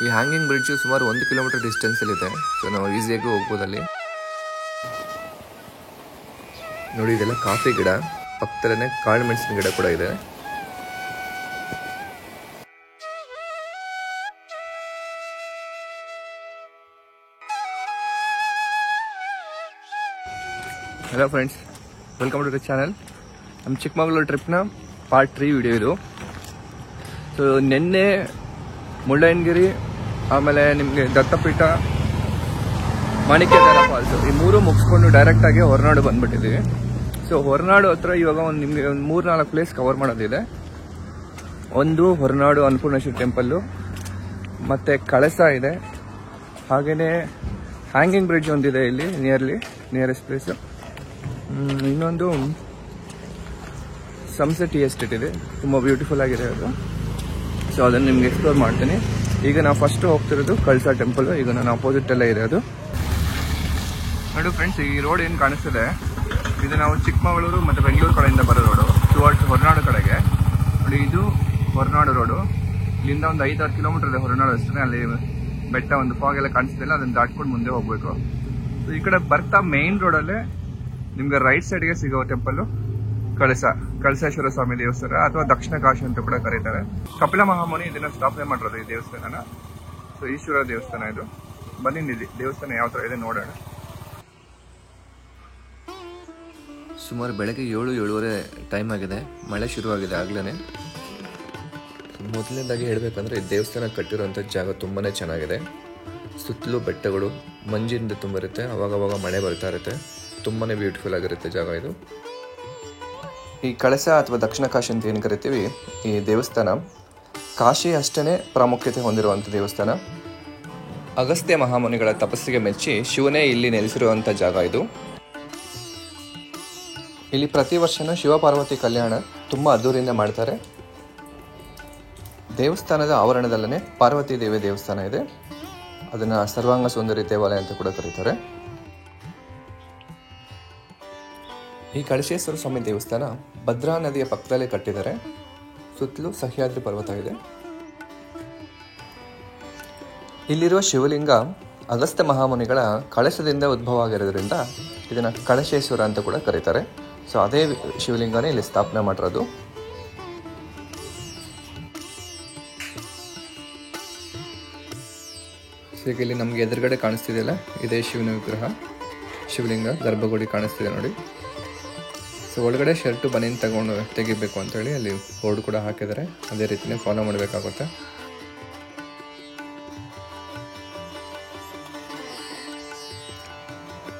ಈ hanging bridge ಸುಮಾರು 1 kilometre ಡಿಸ್ಟೆನ್ಸಲ್ಲಿದೆ. So ನಾವು ಈಸಿಯಾಗಿ ಹೋಗ್ಬೋದಲ್ಲಿ. ನೋಡಿ, ಇದೆಲ್ಲ ಕಾಫಿ ಗಿಡ, ಪಕ್ಕದಲ್ಲೇ ಕಾಳು ಮೆಣಸಿನ ಗಿಡ ಕೂಡ ಇದೆ. Hello friends, welcome to the channel. ನಮ್ಮ ಚಿಕ್ಕಮಗಳೂರು ಟ್ರಿಪ್ನ ಪಾರ್ಟ್ 3 ವಿಡಿಯೋ ಇದು. ಸೊ ನಿನ್ನೆ ಮುಳ್ಳಯ್ಯನಗಿರಿ, ಆಮೇಲೆ ನಿಮಗೆ ದತ್ತಪೀಠ, ಮಾಣಿಕ್ಯಧಾರ ಫಾಲ್ಸು ಈ ಮೂರು ಮುಗಿಸ್ಕೊಂಡು ಡೈರೆಕ್ಟಾಗಿ ಹೊರನಾಡು ಬಂದ್ಬಿಟ್ಟಿದ್ದೀವಿ. ಸೊ ಹೊರನಾಡು ಹತ್ರ ಇವಾಗ ನಿಮಗೆ ಒಂದು 3-4 ಪ್ಲೇಸ್ ಕವರ್ ಮಾಡೋದಿದೆ. ಒಂದು ಹೊರನಾಡು ಅನ್ನಪೂರ್ಣೇಶ್ವರಿ ಟೆಂಪಲ್ಲು, ಮತ್ತು ಕಳಸ ಇದೆ, ಹಾಗೆಯೇ ಹ್ಯಾಂಗಿಂಗ್ ಬ್ರಿಡ್ಜ್ ಒಂದಿದೆ ಇಲ್ಲಿ ನಿಯರೆಸ್ಟ್ ಪ್ಲೇಸು. ಇನ್ನೊಂದು ಸನ್ಸೆಟ್ ಟೀ ಎಸ್ಟೇಟ್ ಇದೆ, ತುಂಬ ಬ್ಯೂಟಿಫುಲ್ ಆಗಿದೆ ಅದು. ಸೊ ಅದನ್ನು ನಿಮ್ಗೆ ಎಕ್ಸ್ಪ್ಲೋರ್ ಮಾಡ್ತೀನಿ. ಈಗ ನಾವು ಫಸ್ಟ್ ಹೋಗ್ತಿರೋದು ಕಳಸ ಟೆಂಪಲ್. ಈಗ ನಾನು ಅಪೋಸಿಟ್ ಎಲ್ಲ ಇದೆ ಅದು. ನೋಡಿ ಫ್ರೆಂಡ್ಸ್, ಈ ರೋಡ್ ಏನು ಕಾಣಿಸ್ತಿದೆ, ಇದು ನಾವು ಚಿಕ್ಕಮಗಳೂರು ಮತ್ತು ಬೆಂಗಳೂರು ಕಡೆಯಿಂದ ಬರೋ ರೋಡು ಟುವರ್ಡ್ಸ್ ಹೊರನಾಡು ಕಡೆಗೆ. ನೋಡಿ, ಇದು ಹೊರನಾಡು ರೋಡು. ಇಲ್ಲಿಂದ ಒಂದು 5-6 ಕಿಲೋಮೀಟರ್ ಇದೆ ಹೊರನಾಡು ಅಷ್ಟೇ. ಅಲ್ಲಿ ಬೆಟ್ಟ ಒಂದು ಫಾಗ್ ಎಲ್ಲ ಕಾಣಿಸ್ತಿಲ್ಲ, ಅದನ್ನು ದಾಟ್ಕೊಂಡು ಮುಂದೆ ಹೋಗ್ಬೇಕು. ಸೊ ಈ ಕಡೆ ಬರ್ತಾ ಮೇನ್ ರೋಡಲ್ಲೇ ನಿಮ್ಗೆ ರೈಟ್ ಸೈಡ್ಗೆ ಸಿಗೋ ಟೆಂಪಲ್ ಕಳಸೇಶ್ವರ ಸ್ವಾಮಿ ದೇವಸ್ಥಾನ, ಅಥವಾ ದಕ್ಷಿಣ ಕಾಶಿ ಅಂತ ಕೂಡ ಕರೀತಾರೆ. ಕಪಿಲ ಮಹಾಮುನಿ ಇದನ್ನ ಸ್ಥಾಪನೆ ಮಾಡಿರೋದು ಈ ದೇವಸ್ಥಾನನ. ಸೊ ಈಶ್ವರ ದೇವಸ್ಥಾನ ಇದು. ಬನ್ನಿ ದೇವಸ್ಥಾನ ಯಾವ ತರ ಇದೆ ನೋಡೋಣ. ಸುಮಾರು ಬೆಳಗ್ಗೆ 7-7:30 ಟೈಮ್ ಆಗಿದೆ. ಮಳೆ ಶುರುವಾಗಿದೆ ಆಗ್ಲೇ. ಮೊದಲನೇದಾಗಿ ಹೇಳಬೇಕಂದ್ರೆ ಈ ದೇವಸ್ಥಾನ ಕಟ್ಟಿರುವಂಥ ಜಾಗ ತುಂಬಾ ಚೆನ್ನಾಗಿದೆ. ಸುತ್ತಲೂ ಬೆಟ್ಟಗಳು, ಮಂಜಿಂದ ತುಂಬಿರುತ್ತೆ, ಅವಾಗವಾಗ ಮಳೆ ಬರ್ತಾ ಇರುತ್ತೆ. ತುಂಬಾ ಬ್ಯೂಟಿಫುಲ್ ಆಗಿರುತ್ತೆ ಜಾಗ ಇದು. ಈ ಕಳಸ ಅಥವಾ ದಕ್ಷಿಣ ಕಾಶಿ ಅಂತ ಏನು ಕರಿತೀವಿ, ಈ ದೇವಸ್ಥಾನ ಕಾಶಿ ಅಷ್ಟೇ ಪ್ರಾಮುಖ್ಯತೆ ಹೊಂದಿರುವಂಥ ದೇವಸ್ಥಾನ. ಅಗಸ್ತ್ಯ ಮಹಾಮುನಿಗಳ ತಪಸ್ಸಿಗೆ ಮೆಚ್ಚಿ ಶಿವನೇ ಇಲ್ಲಿ ನೆಲೆಸಿರುವಂಥ ಜಾಗ ಇದು. ಇಲ್ಲಿ ಪ್ರತಿ ವರ್ಷನೂ ಶಿವಪಾರ್ವತಿ ಕಲ್ಯಾಣ ತುಂಬ ಅದ್ದೂರಿಯಿಂದ ಮಾಡ್ತಾರೆ. ದೇವಸ್ಥಾನದ ಆವರಣದಲ್ಲೇ ಪಾರ್ವತಿ ದೇವಿ ದೇವಸ್ಥಾನ ಇದೆ. ಅದನ್ನು ಸರ್ವಾಂಗ ಸುಂದರಿ ದೇವಾಲಯ ಅಂತ ಕೂಡ ಕರೀತಾರೆ. ಈ ಕಳಸೇಶ್ವರ ಸ್ವಾಮಿ ದೇವಸ್ಥಾನ ಭದ್ರಾ ನದಿಯ ಪಕ್ಕದಲ್ಲೇ ಕಟ್ಟಿದ್ದಾರೆ. ಸುತ್ತಲೂ ಸಹ್ಯಾದ್ರಿ ಪರ್ವತ ಇದೆ. ಇಲ್ಲಿರುವ ಶಿವಲಿಂಗ ಅಗಸ್ತ್ಯ ಮಹಾಮುನಿಗಳ ಕಳಶದಿಂದ ಉದ್ಭವ ಆಗಿರೋದ್ರಿಂದ ಇದನ್ನು ಕಳಶೇಶ್ವರ ಅಂತ ಕೂಡ ಕರೀತಾರೆ. ಸೊ ಅದೇ ಶಿವಲಿಂಗನೇ ಇಲ್ಲಿ ಸ್ಥಾಪನೆ ಮಾಡಿರೋದು. ಈಗ ಇಲ್ಲಿ ನಮಗೆ ಎದುರುಗಡೆ ಕಾಣಿಸ್ತಿದೆಯಲ್ಲ, ಇದೇ ಶಿವನ ವಿಗ್ರಹ, ಶಿವಲಿಂಗ ಗರ್ಭಗುಡಿ ಕಾಣಿಸ್ತಿದೆ ನೋಡಿ. ಸೊ ಒಳಗಡೆ ಶರ್ಟು ಬನಿಯನ್ ತೆಗಿಬೇಕು ಅಂತೇಳಿ ಅಲ್ಲಿ ಬೋರ್ಡ್ ಕೂಡ ಹಾಕಿದ್ದಾರೆ. ಅದೇ ರೀತಿನೇ ಫಾಲೋ ಮಾಡಬೇಕಾಗುತ್ತೆ.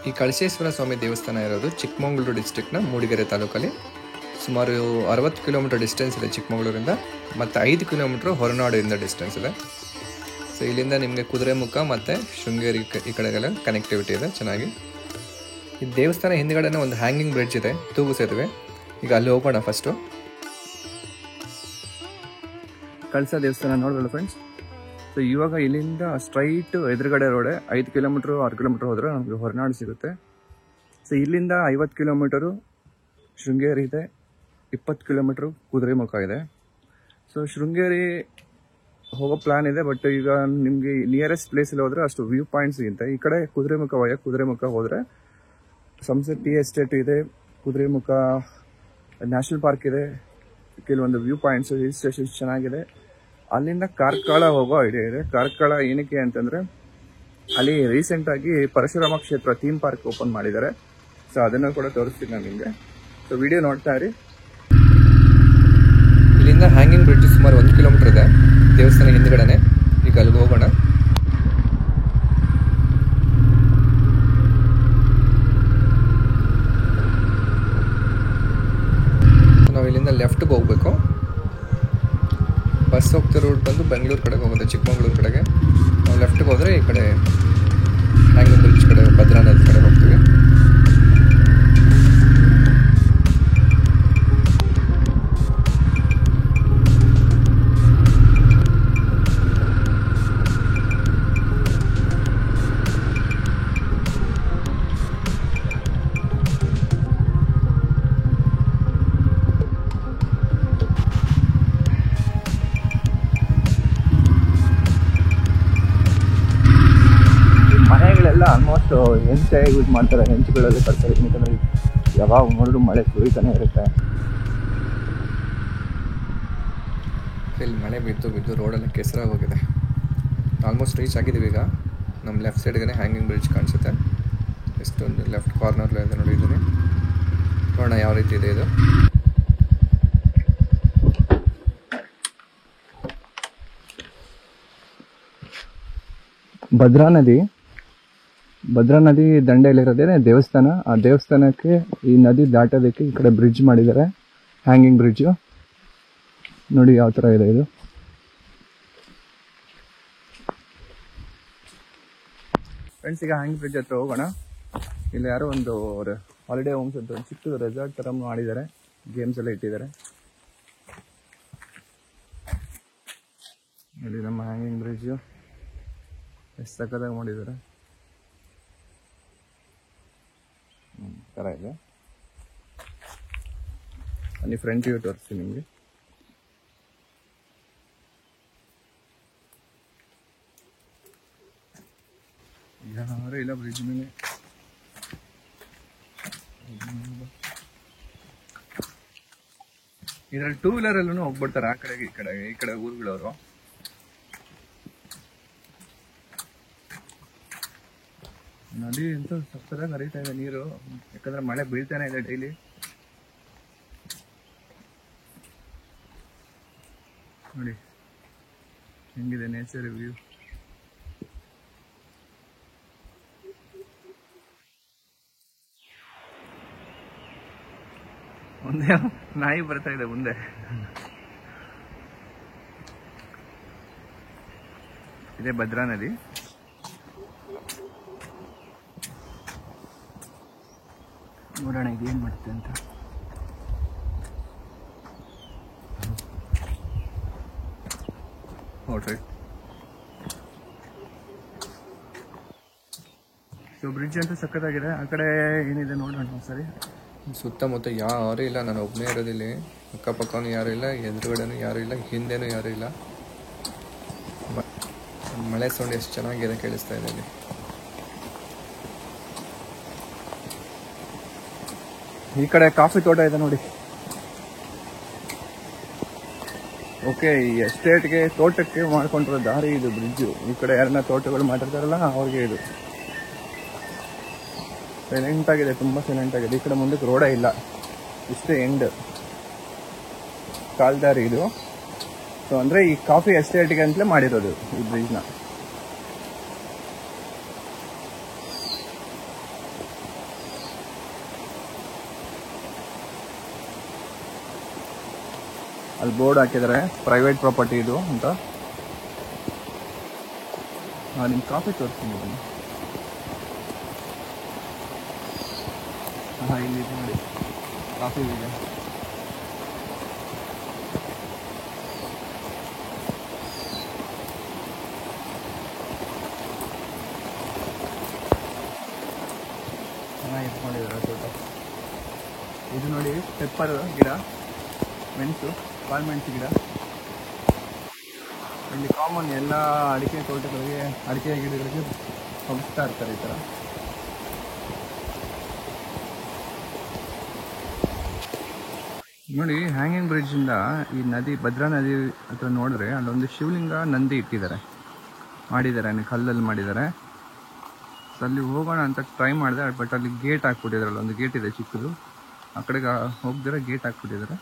ಈ ಕಳಸೇಶ್ವರ ಸ್ವಾಮಿ ದೇವಸ್ಥಾನ ಇರೋದು ಚಿಕ್ಕಮಗಳೂರು ಡಿಸ್ಟ್ರಿಕ್ಟ್ನ ಮೂಡಿಗೆರೆ ತಾಲೂಕಲ್ಲಿ. ಸುಮಾರು 60 ಕಿಲೋಮೀಟರ್ ಡಿಸ್ಟೆನ್ಸ್ ಇದೆ ಚಿಕ್ಕಮಗಳೂರಿಂದ, ಮತ್ತು 5 ಕಿಲೋಮೀಟ್ರ್ ಹೊರನಾಡಿಂದ ಡಿಸ್ಟೆನ್ಸ್ ಇದೆ. ಸೊ ಇಲ್ಲಿಂದ ನಿಮಗೆ ಕುದುರೆಮುಖ ಮತ್ತು ಶೃಂಗೇರಿ ಈ ಕಡೆಗೆಲ್ಲ ಕನೆಕ್ಟಿವಿಟಿ ಇದೆ ಚೆನ್ನಾಗಿ. ಈ ದೇವಸ್ಥಾನ ಹಿಂದ್ಗಡೆನೇ ಒಂದು ಹ್ಯಾಂಗಿಂಗ್ ಬ್ರಿಡ್ಜ್ ಇದೆ, ತೂಗು ಸೇತುವೆ. ಈಗ ಅಲ್ಲಿ ಹೋಗೋಣ ಫಸ್ಟು. ಕಳಸ ದೇವಸ್ಥಾನ ನೋಡಿದ್ರಲ್ಲ ಫ್ರೆಂಡ್ಸ್. ಸೊ ಇವಾಗ ಇಲ್ಲಿಂದ ಸ್ಟ್ರೈಟ್ ಎದುರುಗಡೆ ರೋಡೆ 5 ಕಿಲೋಮೀಟ್ರು 6 ಕಿಲೋಮೀಟ್ರ್ ಹೋದರೆ ನಮಗೆ ಹೊರನಾಡು ಸಿಗುತ್ತೆ. ಸೊ ಇಲ್ಲಿಂದ 50 ಕಿಲೋಮೀಟರು ಶೃಂಗೇರಿ ಇದೆ, 20 ಕಿಲೋಮೀಟ್ರು ಕುದುರೆಮುಖ ಇದೆ. ಸೊ ಶೃಂಗೇರಿ ಹೋಗೋ ಪ್ಲಾನ್ ಇದೆ, ಬಟ್ ಈಗ ನಿಮಗೆ ನಿಯರೆಸ್ಟ್ ಪ್ಲೇಸಲ್ಲಿ ಹೋದರೆ ಅಷ್ಟು ವ್ಯೂ ಪಾಯಿಂಟ್ಸ್ ಸಿಗುತ್ತೆ. ಈ ಕಡೆ ಕುದುರೆಮುಖ ಹೋದರೆ ಸನ್ಸೆಟ್ ಟೀ ಎಸ್ಟೇಟ್ ಇದೆ, ಕುದುರೆಮುಖ ನ್ಯಾಷನಲ್ ಪಾರ್ಕ್ ಇದೆ, ಕೆಲವೊಂದು ವ್ಯೂ ಪಾಯಿಂಟ್ಸ್, ಹಿಲ್ ಸ್ಟೇಷನ್ಸ್ ಚೆನ್ನಾಗಿದೆ. ಅಲ್ಲಿಂದ ಕಾರ್ಕಳ ಹೋಗೋ ಐಡಿಯಾ ಇದೆ. ಕಾರ್ಕಳ ಏನಕ್ಕೆ ಅಂತಂದರೆ ಅಲ್ಲಿ ರೀಸೆಂಟಾಗಿ ಪರಶುರಾಮ ಕ್ಷೇತ್ರ ಥೀಮ್ ಪಾರ್ಕ್ ಓಪನ್ ಮಾಡಿದ್ದಾರೆ. ಸೊ ಅದನ್ನು ಕೂಡ ತೋರಿಸ್ತೀನಿ ನಾನು ನಿಮಗೆ. ಸೊ ವಿಡಿಯೋ ನೋಡ್ತಾ ಇರಿ. ಇಲ್ಲಿಂದ ಹ್ಯಾಂಗಿಂಗ್ ಬ್ರಿಡ್ಜ್ ಸುಮಾರು 1 ಕಿಲೋಮೀಟರ್ ಇದೆ ದೇವಸ್ಥಾನ ಹಿಂದ್ಗಡೆನೆ. ಈಗ ಅಲ್ಲಿಗೆ ಹೋಗೋಣ. ನಾವು ಇಲ್ಲಿಂದ ಲೆಫ್ಟ್ಗೆ ಹೋಗಬೇಕು. ಬಸ್ ಹೋಗ್ತಿರೋ ರೂಟ್ ಬಂದು ಬೆಂಗಳೂರು ಕಡೆಗೆ ಹೋಗುತ್ತೆ, ಚಿಕ್ಕಮಗಳೂರು ಕಡೆಗೆ. ನಾವು ಲೆಫ್ಟ್ಗೆ ಹೋದರೆ ಈ ಕಡೆ ಹ್ಯಾಂಗಿಂಗ್ ಬ್ರಿಡ್ಜ್ ಕಡೆ, ಭದ್ರಾ ನದಿ ಕಡೆ ಹೋಗ್ತೀವಿ. ಸೊ ಹೆಂಚೆ ಯೂಸ್ ಮಾಡ್ತಾರೆ, ಹೆಂಚುಗಳಲ್ಲಿ ಕಟ್ತಾರೆ. ಯಾಕಂದರೆ ಯಾವಾಗ ನೋಡಿದ್ರು ಮಳೆ ಸುರಿತಾನೆ ಇರುತ್ತೆ. ಇಲ್ಲಿ ಮಳೆ ಬಿದ್ದು ರೋಡೆಲ್ಲ ಕೆಸರಾಗಿ ಹೋಗಿದೆ. ಆಲ್ಮೋಸ್ಟ್ ರೀಚ್ ಆಗಿದ್ದೀವಿ ಈಗ. ನಮ್ಮ ಲೆಫ್ಟ್ ಸೈಡ್ಗೆ ಹ್ಯಾಂಗಿಂಗ್ ಬ್ರಿಡ್ಜ್ ಕಾಣಿಸುತ್ತೆ. ಎಷ್ಟೊಂದು ಲೆಫ್ಟ್ ಕಾರ್ನರ್లో ಇದೆ ನೋಡಿದ್ದೀನಿ. ನೋಡೋಣ ಯಾವ ರೀತಿ ಇದೆ ಇದು. ಭದ್ರಾ ನದಿ ದಂಡೆಯಲ್ಲಿರೋದೇ ದೇವಸ್ಥಾನ. ಆ ದೇವಸ್ಥಾನಕ್ಕೆ ಈ ನದಿ ದಾಟೋದಕ್ಕೆ ಈ ಕಡೆ ಬ್ರಿಡ್ಜ್ ಮಾಡಿದ್ದಾರೆ, ಹ್ಯಾಂಗಿಂಗ್ ಬ್ರಿಡ್ಜು. ನೋಡಿ ಯಾವ ಥರ ಇದೆ ಇದು. ಫ್ರೆಂಡ್ಸ್, ಈಗ ಹ್ಯಾಂಗಿಂಗ್ ಬ್ರಿಡ್ಜ್ ಹತ್ರ ಹೋಗೋಣ. ಇಲ್ಲಿ ಯಾರೋ ಒಂದು ಹಾಲಿಡೇ ಹೋಮ್ಸ್ ಅಂತ ಒಂದು ಚಿಕ್ಕ ರೆಸಾರ್ಟ್ ಥರ ಮಾಡಿದ್ದಾರೆ, ಗೇಮ್ಸ್ ಎಲ್ಲ ಇಟ್ಟಿದ್ದಾರೆ. ನೋಡಿ ನಮ್ಮ ಹ್ಯಾಂಗಿಂಗ್ ಬ್ರಿಡ್ಜು ಎಷ್ಟು ಸಕ್ಕತ್ತಾಗಿ ಮಾಡಿದ್ದಾರೆ. ಥರ ಇದೆ. ಅಲ್ಲಿ ಫ್ರಂಟ್ ವ್ಯೂ ತೋರಿಸ್ತೀನಿ ನಿಮಗೆ. ಯಾರು ಇಲ್ಲ ಬ್ರಿಡ್ಜ್ ಮೇಲೆ. ಇದರಲ್ಲಿ 2 ವೀಲರಲ್ಲೂ ಹೋಗ್ಬಿಡ್ತಾರೆ ಆ ಕಡೆಗೆ ಈ ಕಡೆ ಊರುಗಳವರು. ನದಿ ಎಂತ ಸಕ್ಕತ್ತಾಗಿ ಹರಿತಾ ಇದೆ ನೀರು, ಯಾಕಂದ್ರೆ ಮಳೆ ಬೀಳ್ತಾನೆ ಇದೆ ಡೈಲಿ. ನೋಡಿ ಹೆಂಗಿದೆ ನೇಚರ್ ವ್ಯೂ. ಮುಂದೆ ನಾಯಿ ಬರ್ತಾ ಇದೆ ಮುಂದೆ. ಇದೇ ಭದ್ರಾ ನದಿ. ನೋಡೋಣ ಇದೇನು ಮಾಡುತ್ತೆ ಅಂತ. ನೋಡ್ರಿ, ಸೊ ಬ್ರಿಡ್ಜ್ ಅಂತೂ ಸಕ್ಕತ್ತಾಗಿದೆ. ಆ ಕಡೆ ಏನಿದೆ ನೋಡೋಣ ಒಂದ್ಸರಿ. ಸುತ್ತಮುತ್ತ ಯಾರೂ ಇಲ್ಲ, ನಾನು ಒಬ್ಬನೇ ಇರೋದಿಲ್ಲಿ. ಅಕ್ಕಪಕ್ಕನೂ ಯಾರೂ ಇಲ್ಲ, ಎದುರುಗಡೆನೂ ಯಾರೂ ಇಲ್ಲ, ಹಿಂದೆನೂ ಯಾರೂ ಇಲ್ಲ. ಮಳೆ ಸೌಂಡ್ ಎಷ್ಟು ಚೆನ್ನಾಗಿದೆ ಕೇಳಿಸ್ತಾ ಇದೆ ಇಲ್ಲಿ. ಈ ಕಡೆ ಕಾಫಿ ತೋಟ ಇದೆ ನೋಡಿ. ಓಕೆ, ಈ ಎಸ್ಟೇಟ್ಗೆ ತೋಟಕ್ಕೆ ಮಾಡ್ಕೊಂಡಿರೋ ದಾರಿ ಇದು ಬ್ರಿಡ್ಜು. ಈ ಕಡೆ ಯಾರನ್ನ ತೋಟಗಳು ಮಾಡಿರ್ತಾರಲ್ಲ ಅವ್ರಿಗೆ ಇದು. ಸೈಲೆಂಟ್ ಆಗಿದೆ, ತುಂಬ ಸೈಲೆಂಟ್ ಆಗಿದೆ. ಈ ಕಡೆ ಮುಂದಕ್ಕೆ ರೋಡೇ ಇಲ್ಲ, ಇಷ್ಟೇ ಎಂಡ್ ಕಾಲ್ದಾರಿ ಇದು. ಸೊ ಅಂದರೆ ಈ ಕಾಫಿ ಎಸ್ಟೇಟ್ಗೆ ಅಂತಲೇ ಮಾಡಿರೋದು ಈ ಬ್ರಿಡ್ಜ್ನ. ಅಲ್ಲಿ ಬೋರ್ಡ್ ಹಾಕಿದ್ದಾರೆ, ಪ್ರೈವೇಟ್ ಪ್ರಾಪರ್ಟಿ ಇದು ಅಂತ. ನಿಮ್ಮ ಕಾಫಿ ತೋರಿಸ್ತೀನಿ ಬನ್ನಿ. ಇಲ್ಲಿ ನೋಡಿ ಕಾಫಿ ಇದೆ. ಚೆನ್ನಾಗಿ ಇಟ್ಕೊಂಡಿದ್ದಾರೆ ತೋಟ. ಇದು ನೋಡಿ ಪೆಪ್ಪರ್ ಗಿಡ, ಮೆಣಸು, ಕಾಳುಮೆಣಸು ಗಿಡ. ಇಲ್ಲಿ ಕಾಮನ್ ಎಲ್ಲ ಅಡಿಕೆ ತೋಟಗಳಿಗೆ, ಅಡಿಕೆ ಗಿಡಗಳಿಗೆ ಹೋಗ್ತಾ ಇರ್ತಾರೆ ಈ ಥರ. ನೋಡಿ ಹ್ಯಾಂಗಿಂಗ್ ಬ್ರಿಡ್ಜಿಂದ ಈ ನದಿ, ಭದ್ರಾ ನದಿ ಹತ್ರ ನೋಡಿದ್ರೆ ಅಲ್ಲೊಂದು ಶಿವಲಿಂಗ ನಂದಿ ಇಟ್ಟಿದ್ದಾರೆ, ಮಾಡಿದ್ದಾರೆ, ಕಲ್ಲಲ್ಲಿ ಮಾಡಿದ್ದಾರೆ. ಸೊ ಅಲ್ಲಿ ಹೋಗೋಣ ಅಂತ ಟ್ರೈ ಮಾಡಿದೆ, ಬಟ್ ಅಲ್ಲಿ ಗೇಟ್ ಹಾಕ್ಬಿಟ್ಟಿದ್ದಾರೆ. ಅಲ್ಲೊಂದು ಗೇಟ್ ಇದೆ ಚಿಕ್ಕದು, ಆ ಕಡೆಗೆ ಹೋಗ್ದಿರ ಗೇಟ್ ಹಾಕ್ಬಿಟ್ಟಿದ್ದಾರೆ.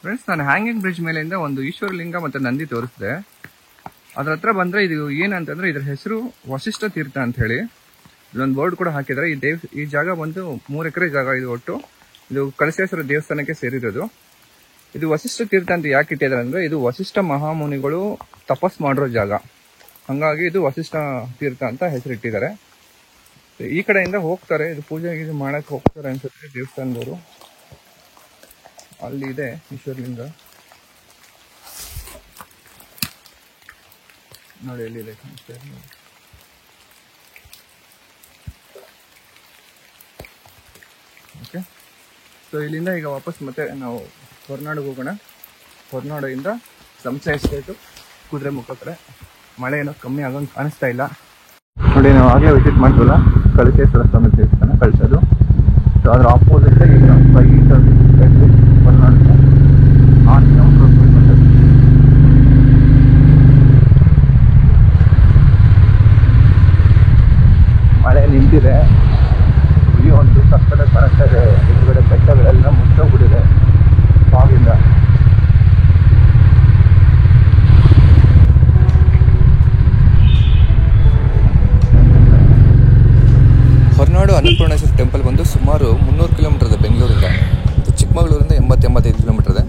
ಫ್ರೆಂಡ್ಸ್, ನಾನು ಹ್ಯಾಂಗಿಂಗ್ ಬ್ರಿಡ್ಜ್ ಮೇಲಿಂದ ಒಂದು ಈಶ್ವರಲಿಂಗ ಮತ್ತು ನಂದಿ ತೋರಿಸಿದೆ. ಅದ್ರ ಹತ್ರ ಬಂದರೆ ಇದು ಏನಂತಂದರೆ ಇದ್ರ ಹೆಸರು ವಸಿಷ್ಠ ತೀರ್ಥ ಅಂತ ಹೇಳಿ. ಇಲ್ಲೊಂದು ಬೋರ್ಡ್ ಕೂಡ ಹಾಕಿದ್ದಾರೆ. ಈ ಜಾಗ ಬಂದು 3 ಎಕರೆ ಜಾಗ ಇದು ಒಟ್ಟು. ಇದು ಕಳಸೇಶ್ವರ ದೇವಸ್ಥಾನಕ್ಕೆ ಸೇರಿರೋದು. ಇದು ವಸಿಷ್ಠ ತೀರ್ಥ ಅಂತ ಯಾಕೆ ಇಟ್ಟಿದ್ದಾರೆ ಅಂದರೆ ಇದು ವಸಿಷ್ಠ ಮಹಾಮುನಿಗಳು ತಪಸ್ ಮಾಡಿರೋ ಜಾಗ, ಹಾಗಾಗಿ ಇದು ವಸಿಷ್ಠ ತೀರ್ಥ ಅಂತ ಹೆಸರಿಟ್ಟಿದ್ದಾರೆ. ಈ ಕಡೆಯಿಂದ ಹೋಗ್ತಾರೆ, ಇದು ಪೂಜೆ ಗೀಜೆ ಮಾಡಕ್ಕೆ ಹೋಗ್ತಾರೆ ಅನ್ಸುತ್ತೆ ದೇವಸ್ಥಾನದವರು. ಅಲ್ಲಿ ಇದೆ ಈಶ್ವರಲಿಂಗ ನೋಡಿ, ಎಲ್ಲಿದೆ ಓಕೆ. ಸೊ ಇಲ್ಲಿಂದ ಈಗ ವಾಪಸ್ ಮತ್ತೆ ನಾವು ಹೊರನಾಡಿಗೆ ಹೋಗೋಣ. ಹೊರನಾಡಿಂದ ಸಂಸೆ ಎಸ್ಟೇಟು, ಕುದುರೆಮುಖ ಕಡೆ. ಮಳೆ ಏನೋ ಕಮ್ಮಿ ಆಗೋಂಗೆ ಕಾಣಿಸ್ತಾ ಇಲ್ಲ. ನೋಡಿ ನಾವು ಆಗಲೇ ವಿಸಿಟ್ ಮಾಡ್ತೀವಲ್ಲ ಕಳಕೇಶ್ವರ ಸ್ವಾಮಿ ದೇವಸ್ಥಾನ ಕಳಿಸೋದು. ಸೊ ಅದ್ರ ಆಪೋಸಿಟ್ ಈಗ ನಾವು ಹೊರನಾಡುತ್ತೆ 6 ಕಿಲೋಮೀಟರ್. ಮಳೆ ನಿಂತಿದೆ, ವ್ಯೂ ಒಂದು ಸಕ್ಕತ್ತಾಗಿ ಕಾಣಿಸ್ತಾ ಇದೆ. ಎದುರುಗಡೆ ಬೆಟ್ಟಗಳೆಲ್ಲ ಮುಚ್ಚೋಗ್ಬಿಟ್ಟಿದೆ ಫಾಗಿಂದ. ಹೊರನಾಡು ಅನ್ನಪೂರ್ಣೇಶ್ವರಿ ಟೆಂಪಲ್ ಬಂದು ಸುಮಾರು 300 ಕಿಲೋಮೀಟರ್ ಇದೆ ಬೆಂಗಳೂರಿಂದ. ಚಿಕ್ಕಮಗಳೂರಿಂದ 80-85 ಕಿಲೋಮೀಟರ್ ಇದೆ.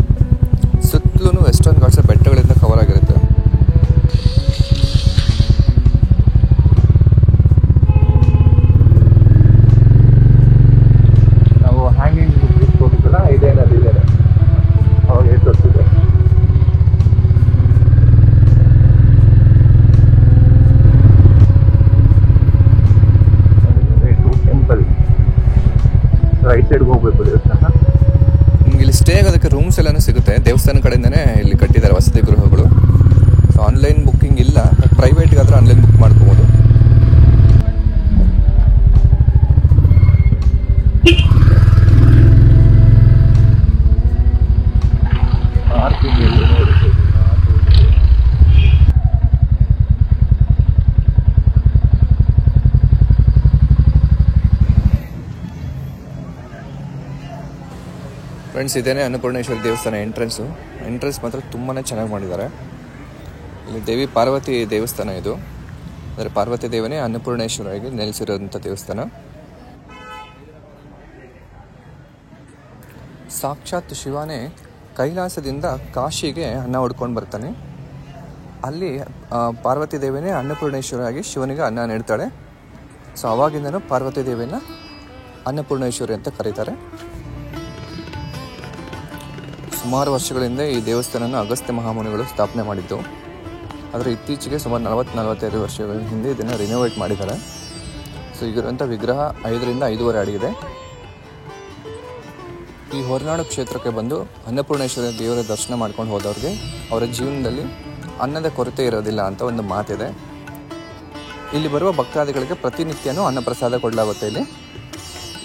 ಸುತ್ತಲೂ ವೆಸ್ಟರ್ನ್ ಘಾಟ್ಸ್ ಬೆಟ್ಟಗಳಿಂದ ಕವರ್ ಆಗಿರುತ್ತೆ. ನಾವು ಹ್ಯಾಂಗಿಂಗ್ ಹೋಗಿದ್ದಲ್ಲ, ಇದೇ ನದಿ ಇದೆ ಅವಾಗ ತೋರಿಸಿದೆ. ಟೆಂಪಲ್ ರೈಟ್ ಸೈಡ್ಗೆ ಹೋಗ್ಬೇಕು ದೇವಸ್ಥಾನ. ನಿಮ್ಗೆ ಇಲ್ಲಿ ಸ್ಟೇ ಆಗೋದಕ್ಕೆ ರೂಮ್ಸ್ ಎಲ್ಲನೂ ಸಿಗುತ್ತೆ. ದೇವಸ್ಥಾನ ಕಡೆಯಿಂದನೇ ಇಲ್ಲಿ ಕಟ್ಟಿದ್ದಾರೆ ವಸತಿ ಗೃಹಗಳು. ಸೊ ಆನ್ಲೈನ್ ಬುಕ್ಕಿಂಗ್ ಇಲ್ಲ, ಪ್ರೈವೇಟ್ಗಾದ್ರೆ ಆನ್ಲೈನ್ ಬುಕ್ ಮಾಡ್ಕೋಬೋದು. ಫ್ರೆಂಡ್ಸ್, ಇದೇನೇ ಅನ್ನಪೂರ್ಣೇಶ್ವರಿ ದೇವಸ್ಥಾನ ಎಂಟ್ರೆನ್ಸ್ ಮಾತ್ರ ತುಂಬಾ ಚೆನ್ನಾಗಿ ಮಾಡಿದ್ದಾರೆ. ಇಲ್ಲಿ ದೇವಿ ಪಾರ್ವತಿ ದೇವಸ್ಥಾನ ಇದು. ಅಂದರೆ ಪಾರ್ವತಿ ದೇವನೇ ಅನ್ನಪೂರ್ಣೇಶ್ವರಿಯಾಗಿ ನೆಲೆಸಿರೋಂಥ ದೇವಸ್ಥಾನ. ಸಾಕ್ಷಾತ್ ಶಿವನೇ ಕೈಲಾಸದಿಂದ ಕಾಶಿಗೆ ಅನ್ನ ಹೊಡ್ಕೊಂಡು ಬರ್ತಾನೆ. ಅಲ್ಲಿ ಪಾರ್ವತಿ ದೇವಿನೇ ಅನ್ನಪೂರ್ಣೇಶ್ವರಿಯಾಗಿ ಶಿವನಿಗೆ ಅನ್ನ ನೀಡ್ತಾಳೆ. ಸೊ ಅವಾಗಿಂದನೂ ಪಾರ್ವತಿ ದೇವಿನ ಅನ್ನಪೂರ್ಣೇಶ್ವರಿ ಅಂತ ಕರೀತಾರೆ. ಸುಮಾರು ವರ್ಷಗಳಿಂದ ಈ ದೇವಸ್ಥಾನನ ಅಗಸ್ತ್ಯ ಮಹಾಮುನಿಗಳು ಸ್ಥಾಪನೆ ಮಾಡಿದ್ದು. ಆದರೆ ಇತ್ತೀಚೆಗೆ ಸುಮಾರು 40-45 ವರ್ಷಗಳ ಹಿಂದೆ ಇದನ್ನು ರಿನೋವೇಟ್ ಮಾಡಿದ್ದಾರೆ. ಸೊ ಈಗಿರುವಂಥ ವಿಗ್ರಹ 5ರಿಂದ 5.5 ಅಡಿ ಇದೆ. ಈ ಹೊರನಾಡು ಕ್ಷೇತ್ರಕ್ಕೆ ಬಂದು ಅನ್ನಪೂರ್ಣೇಶ್ವರಿ ದೇವರ ದರ್ಶನ ಮಾಡ್ಕೊಂಡು ಹೋದವ್ರಿಗೆ ಅವರ ಜೀವನದಲ್ಲಿ ಅನ್ನದ ಕೊರತೆ ಇರೋದಿಲ್ಲ ಅಂತ ಒಂದು ಮಾತಿದೆ. ಇಲ್ಲಿ ಬರುವ ಭಕ್ತಾದಿಗಳಿಗೆ ಪ್ರತಿನಿತ್ಯನೂ ಅನ್ನಪ್ರಸಾದ ಕೊಡಲಾಗುತ್ತೆ.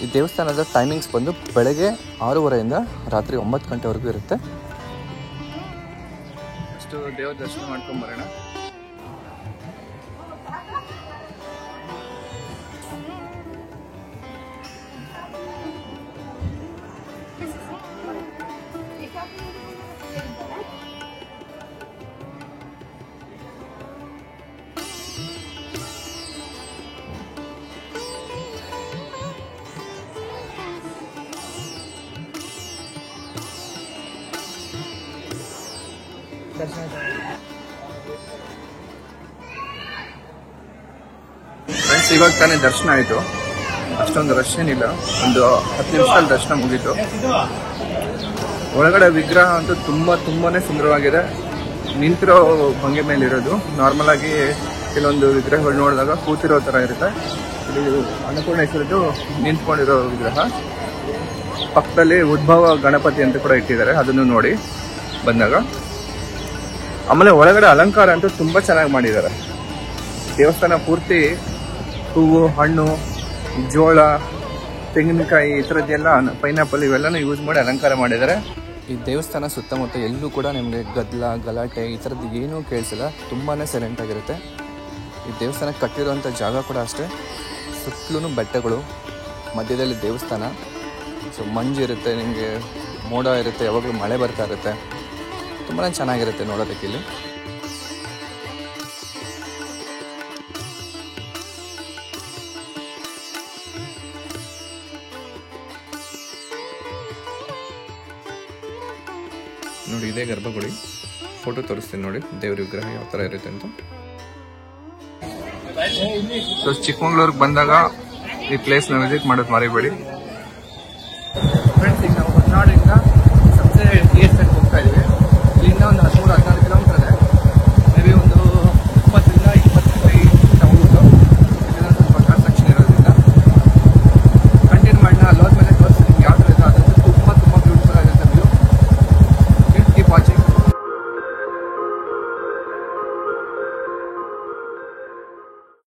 ಈ ದೇವಸ್ಥಾನದ ಟೈಮಿಂಗ್ಸ್ ಬಂದು ಬೆಳಗ್ಗೆ 6:30ಯಿಂದ ರಾತ್ರಿ 9 ಗಂಟೆವರೆಗೂ ಇರುತ್ತೆ. ಅಷ್ಟು ದೇವರ ದರ್ಶನ ಮಾಡ್ಕೊಂಡು ಬರೋಣ. ಫ್ರೆಂಡ್ಸ್, ಇವಾಗ ತಾನೇ ದರ್ಶನ ಆಯಿತು. ಅಷ್ಟೊಂದು ರಶ್ ಏನಿಲ್ಲ, ಒಂದು 10 ನಿಮಿಷದಲ್ಲಿ ದರ್ಶನ ಮುಗೀತು. ಒಳಗಡೆ ವಿಗ್ರಹ ಅಂತೂ ತುಂಬಾನೇ ಸುಂದರವಾಗಿದೆ. ನಿಂತಿರೋ ಭಂಗಿ ಮೇಲೆ ಇರೋದು. ನಾರ್ಮಲ್ ಆಗಿ ಕೆಲವೊಂದು ವಿಗ್ರಹಗಳು ನೋಡಿದಾಗ ಕೂತಿರೋ ಥರ ಇರುತ್ತೆ. ಇದು ಅನ್ನಪೂರ್ಣೇಶ್ವರದ್ದು ನಿಂತ್ಕೊಂಡಿರೋ ವಿಗ್ರಹ. ಪಕ್ಕದಲ್ಲಿ ಉದ್ಭವ ಗಣಪತಿ ಅಂತ ಕೂಡ ಇಟ್ಟಿದ್ದಾರೆ, ಅದನ್ನು ನೋಡಿ ಬಂದಾಗ. ಆಮೇಲೆ ಒಳಗಡೆ ಅಲಂಕಾರ ಅಂತೂ ತುಂಬ ಚೆನ್ನಾಗಿ ಮಾಡಿದ್ದಾರೆ. ದೇವಸ್ಥಾನ ಪೂರ್ತಿ ಹೂವು, ಹಣ್ಣು, ಜೋಳ, ತೆಂಗಿನಕಾಯಿ ಈ ಥರದ್ದೆಲ್ಲ, ಪೈನಾಪಲ್ ಇವೆಲ್ಲನೂ ಯೂಸ್ ಮಾಡಿ ಅಲಂಕಾರ ಮಾಡಿದ್ದಾರೆ. ಈ ದೇವಸ್ಥಾನ ಸುತ್ತಮುತ್ತ ಎಲ್ಲೂ ಕೂಡ ನಿಮಗೆ ಗಲಾಟೆ ಈ ಥರದ್ದು ಏನೂ ಕೇಳಿಸಿಲ್ಲ. ತುಂಬಾ ಸೈಲೆಂಟ್ ಆಗಿರುತ್ತೆ. ಈ ದೇವಸ್ಥಾನ ಕಟ್ಟಿರೋಂಥ ಜಾಗ ಕೂಡ ಅಷ್ಟೇ. ಸುತ್ತಲೂ ಬೆಟ್ಟಗಳು, ಮಧ್ಯದಲ್ಲಿ ದೇವಸ್ಥಾನ. ಸೊ ಮಂಜು ಇರುತ್ತೆ, ನಿಮಗೆ ಮೋಡ ಇರುತ್ತೆ, ಯಾವಾಗಲೂ ಮಳೆ ಬರ್ತಾ ಇರುತ್ತೆ. ತುಂಬಾ ಚೆನ್ನಾಗಿರುತ್ತೆ ನೋಡೋದಕ್ಕೆ ಇಲ್ಲಿ. ನೋಡಿ, ಇದೇ ಗರ್ಭಗುಡಿ. ಫೋಟೋ ತೋರಿಸ್ತೀನಿ ನೋಡಿ, ದೇವ್ರ ವಿಗ್ರಹ ಯಾವ ಥರ ಇರುತ್ತೆ ಅಂತ. ಸೊ ಚಿಕ್ಕಮಗಳೂರಿಗೆ ಬಂದಾಗ ಈ ಪ್ಲೇಸ್ನ ವಿಸಿಟ್ ಮಾಡೋದು ಮರಿಬೇಡಿ ಫ್ರೆಂಡ್ಸ್. ಈಗ ನಾವು ಹೊರನಾಡು